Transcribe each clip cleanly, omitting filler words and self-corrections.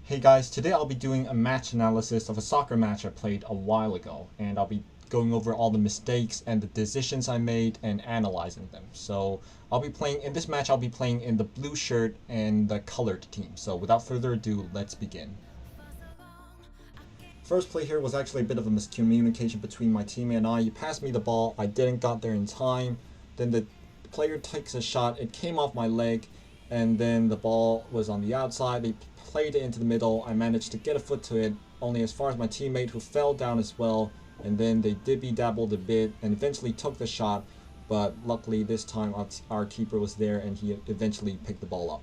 Hey guys, today I'll be doing a match analysis of a soccer match I played a while ago, and I'll be going over all the mistakes and the decisions I made and analyzing them. So in this match I'll be playing in the blue shirt and the colored team. So without further ado, let's begin. First play here was actually a bit of a miscommunication between my teammate and I. He passed me the ball, I didn't got there in time. Then the player takes a shot, it came off my leg, and then the ball was on the outside. They played it into the middle. I managed to get a foot to it, only as far as my teammate, who fell down as well, and then they dibby-dabbled a bit and eventually took the shot, but luckily this time our keeper was there and he eventually picked the ball up.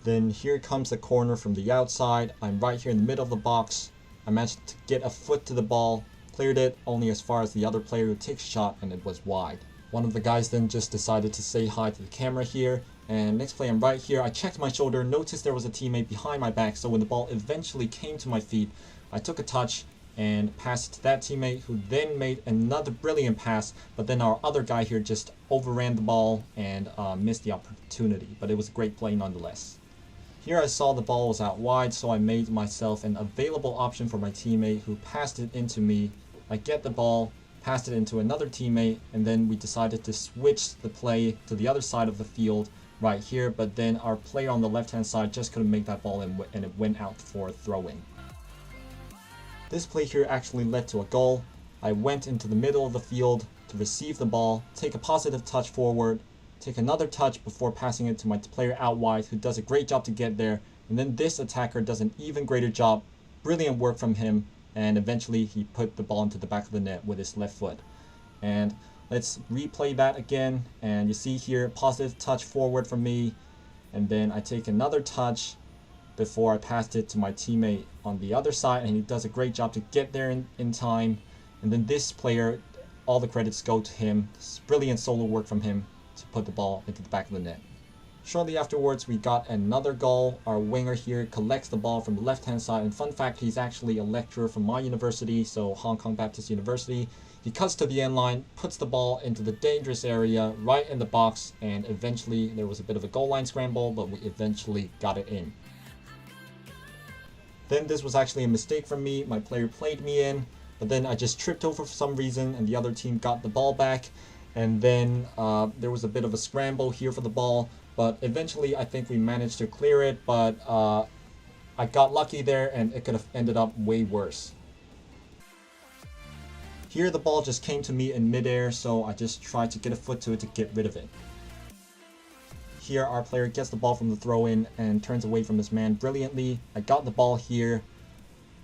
Then here comes the corner from the outside. I'm right here in the middle of the box. I managed to get a foot to the ball, cleared it only as far as the other player who takes a shot, and it was wide. One of the guys then just decided to say hi to the camera here. And next play, I'm right here. I checked my shoulder, noticed there was a teammate behind my back, so when the ball eventually came to my feet, I took a touch and passed it to that teammate, who then made another brilliant pass, but then our other guy here just overran the ball and missed the opportunity, but it was a great play nonetheless. Here I saw the ball was out wide, so I made myself an available option for my teammate, who passed it into me. I get the ball, passed it into another teammate, and then we decided to switch the play to the other side of the field right here, but then our player on the left hand side just couldn't make that ball and it went out for a throw-in. This play here actually led to a goal. I went into the middle of the field to receive the ball, take a positive touch forward, take another touch before passing it to my player out wide, who does a great job to get there, and then this attacker does an even greater job. Brilliant work from him, and eventually he put the ball into the back of the net with his left foot. And let's replay that again, and you see here, positive touch forward from me, and then I take another touch before I passed it to my teammate on the other side, and he does a great job to get there in time. And then this player, all the credits go to him. It's brilliant solo work from him to put the ball into the back of the net. Shortly afterwards, we got another goal. Our winger here collects the ball from the left-hand side, and fun fact, he's actually a lecturer from my university, so Hong Kong Baptist University. He cuts to the end line, puts the ball into the dangerous area, right in the box, and eventually there was a bit of a goal line scramble, but we eventually got it in. Then this was actually a mistake from me. My player played me in, but then I just tripped over for some reason, and the other team got the ball back, and then there was a bit of a scramble here for the ball, but eventually I think we managed to clear it, but I got lucky there, and it could have ended up way worse. Here the ball just came to me in midair, so I just tried to get a foot to it to get rid of it. Here our player gets the ball from the throw-in and turns away from his man brilliantly. I got the ball here,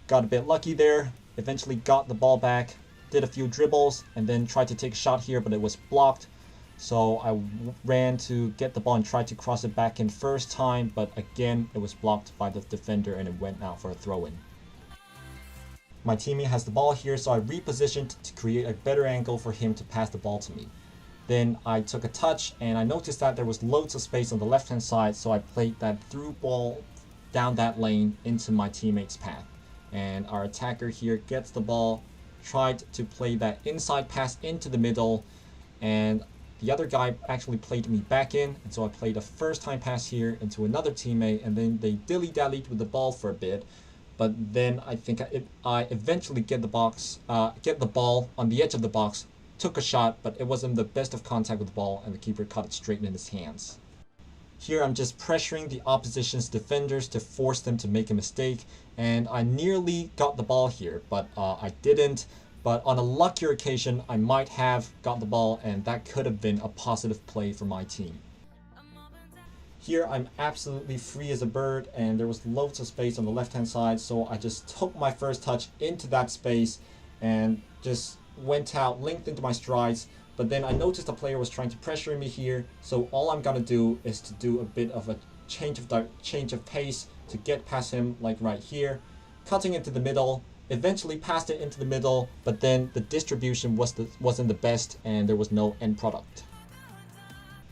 got a bit lucky there, eventually got the ball back, did a few dribbles, and then tried to take a shot here, but it was blocked. So I ran to get the ball and tried to cross it back in first time, but again it was blocked by the defender and it went out for a throw-in. My teammate has the ball here, so I repositioned to create a better angle for him to pass the ball to me. Then I took a touch, and I noticed that there was loads of space on the left-hand side, so I played that through ball down that lane into my teammate's path. And our attacker here gets the ball, tried to play that inside pass into the middle, and the other guy actually played me back in, and so I played a first-time pass here into another teammate, and then they dilly-dallied with the ball for a bit. But then I think I eventually get the ball on the edge of the box, took a shot, but it wasn't the best of contact with the ball, and the keeper caught it straight in his hands. Here I'm just pressuring the opposition's defenders to force them to make a mistake, and I nearly got the ball here, but I didn't. But on a luckier occasion, I might have got the ball, and that could have been a positive play for my team. Here I'm absolutely free as a bird, and there was loads of space on the left-hand side, so I just took my first touch into that space and just went out, linked into my strides. But then I noticed the player was trying to pressure me here, so all I'm gonna do is to do a bit of a change of pace to get past him, like right here, cutting into the middle, eventually passed it into the middle, but then the distribution wasn't the best, and there was no end product.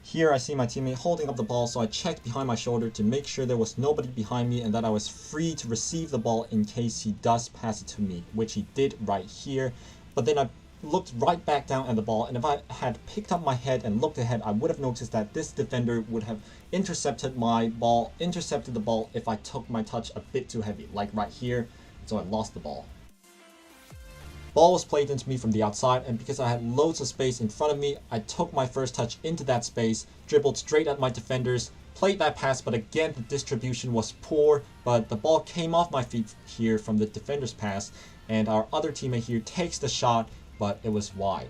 Here I see my teammate holding up the ball, so I checked behind my shoulder to make sure there was nobody behind me and that I was free to receive the ball in case he does pass it to me, which he did right here. But then I looked right back down at the ball, and if I had picked up my head and looked ahead, I would have noticed that this defender would have intercepted the ball if I took my touch a bit too heavy, like right here, so I lost the ball. Ball was played into me from the outside, and because I had loads of space in front of me, I took my first touch into that space, dribbled straight at my defenders, played that pass, but again the distribution was poor, but the ball came off my feet here from the defender's pass, and our other teammate here takes the shot, but it was wide.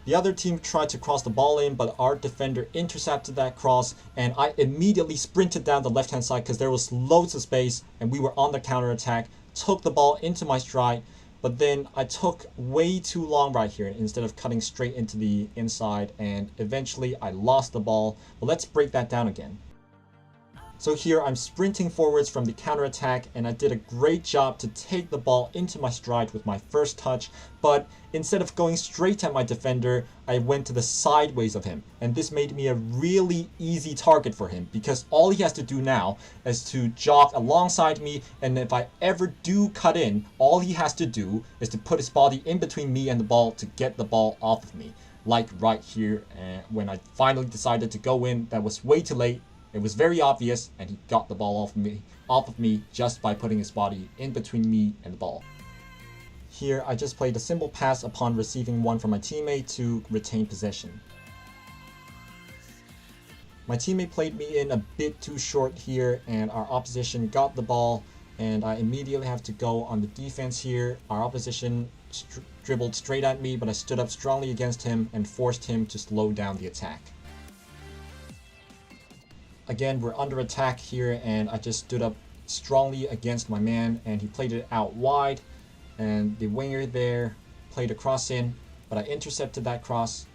The other team tried to cross the ball in, but our defender intercepted that cross, and I immediately sprinted down the left-hand side because there was loads of space and we were on the counter-attack, took the ball into my stride, but then I took way too long right here instead of cutting straight into the inside, and eventually I lost the ball. But let's break that down again. So here I'm sprinting forwards from the counterattack, and I did a great job to take the ball into my stride with my first touch, but instead of going straight at my defender, I went to the sideways of him, and this made me a really easy target for him because all he has to do now is to jog alongside me, and if I ever do cut in, all he has to do is to put his body in between me and the ball to get the ball off of me. Like right here, and when I finally decided to go in, that was way too late. It was very obvious, and he got the ball off of me just by putting his body in between me and the ball. Here, I just played a simple pass upon receiving one from my teammate to retain possession. My teammate played me in a bit too short here, and our opposition got the ball, and I immediately have to go on the defense here. Our opposition dribbled straight at me, but I stood up strongly against him and forced him to slow down the attack. Again, we're under attack here, and I just stood up strongly against my man, and he played it out wide, and the winger there played a cross in, but I intercepted that cross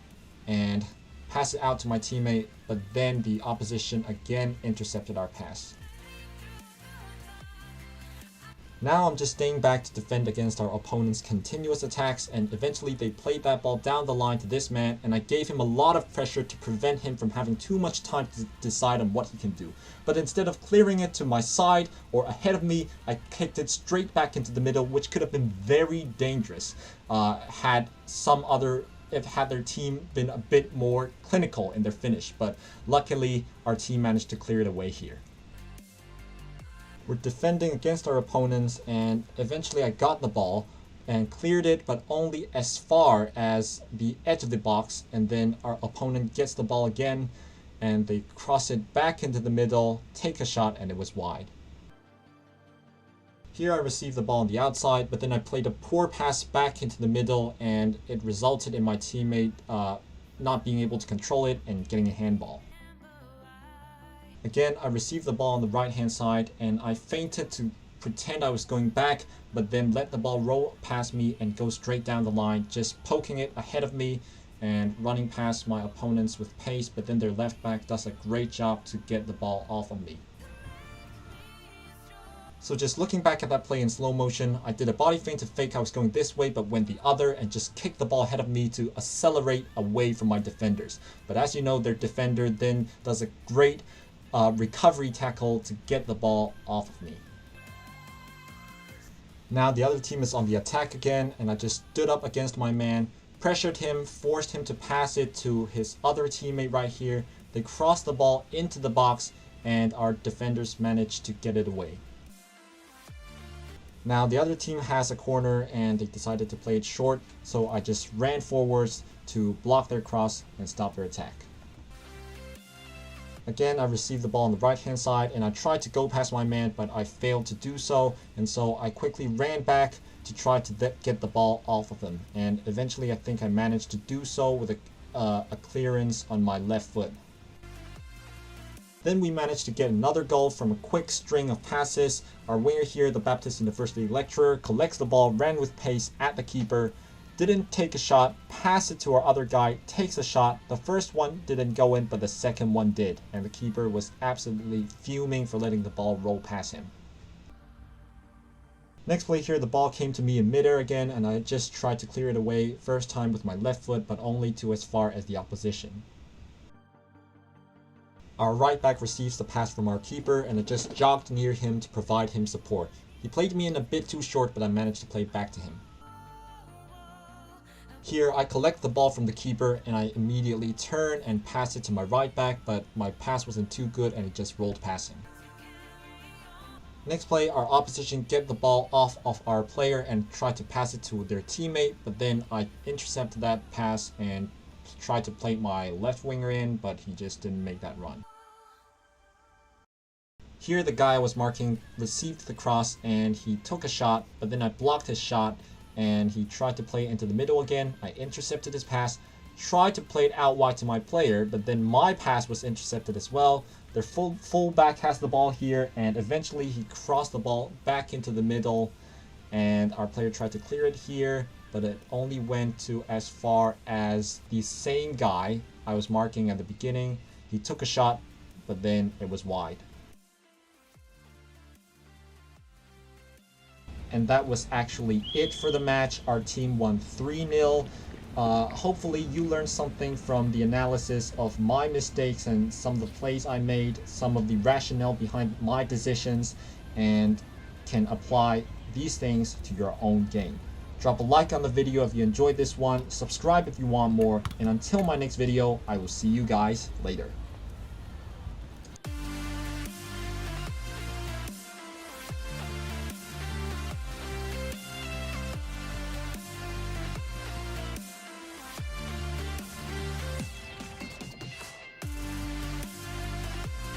and passed it out to my teammate, but then the opposition again intercepted our pass. Now I'm just staying back to defend against our opponent's continuous attacks, and eventually they played that ball down the line to this man, and I gave him a lot of pressure to prevent him from having too much time to decide on what he can do. But instead of clearing it to my side or ahead of me, I kicked it straight back into the middle, which could have been very dangerous had their team been a bit more clinical in their finish. But luckily, our team managed to clear it away here. We're defending against our opponents, and eventually I got the ball and cleared it, but only as far as the edge of the box, and then our opponent gets the ball again and they cross it back into the middle, take a shot, and it was wide. Here I received the ball on the outside, but then I played a poor pass back into the middle, and it resulted in my teammate not being able to control it and getting a handball. Again, I received the ball on the right-hand side, and I feinted to pretend I was going back, but then let the ball roll past me and go straight down the line, just poking it ahead of me and running past my opponents with pace, but then their left back does a great job to get the ball off of me. So just looking back at that play in slow motion, I did a body feint to fake I was going this way, but went the other and just kicked the ball ahead of me to accelerate away from my defenders. But as you know, their defender then does a great recovery tackle to get the ball off of me. Now the other team is on the attack again, and I just stood up against my man, pressured him, forced him to pass it to his other teammate right here. They crossed the ball into the box, and our defenders managed to get it away. Now the other team has a corner, and they decided to play it short, so I just ran forwards to block their cross and stop their attack. Again, I received the ball on the right-hand side, and I tried to go past my man, but I failed to do so, and so I quickly ran back to try to get the ball off of him, and eventually I think I managed to do so with a clearance on my left foot. Then we managed to get another goal from a quick string of passes. Our winger here, the Baptist University lecturer, collects the ball, ran with pace at the keeper, didn't take a shot, passed it to our other guy, takes a shot. The first one didn't go in, but the second one did, and the keeper was absolutely fuming for letting the ball roll past him. Next play here, the ball came to me in midair again, and I just tried to clear it away, first time with my left foot, but only to as far as the opposition. Our right back receives the pass from our keeper, and I just jogged near him to provide him support. He played me in a bit too short, but I managed to play back to him. Here, I collect the ball from the keeper and I immediately turn and pass it to my right back, but my pass wasn't too good and it just rolled past him. Next play, our opposition get the ball off of our player and try to pass it to their teammate, but then I intercepted that pass and tried to play my left winger in, but he just didn't make that run. Here, the guy I was marking received the cross and he took a shot, but then I blocked his shot and he tried to play into the middle again. I intercepted his pass, tried to play it out wide to my player, but then my pass was intercepted as well. Their fullback has the ball here, and eventually he crossed the ball back into the middle, and our player tried to clear it here, but it only went to as far as the same guy I was marking at the beginning. He took a shot, but then it was wide. And that was actually it for the match. Our team won 3-0. Hopefully you learned something from the analysis of my mistakes and some of the plays I made, some of the rationale behind my decisions, and can apply these things to your own game. Drop a like on the video if you enjoyed this one, subscribe if you want more, and until my next video, I will see you guys later.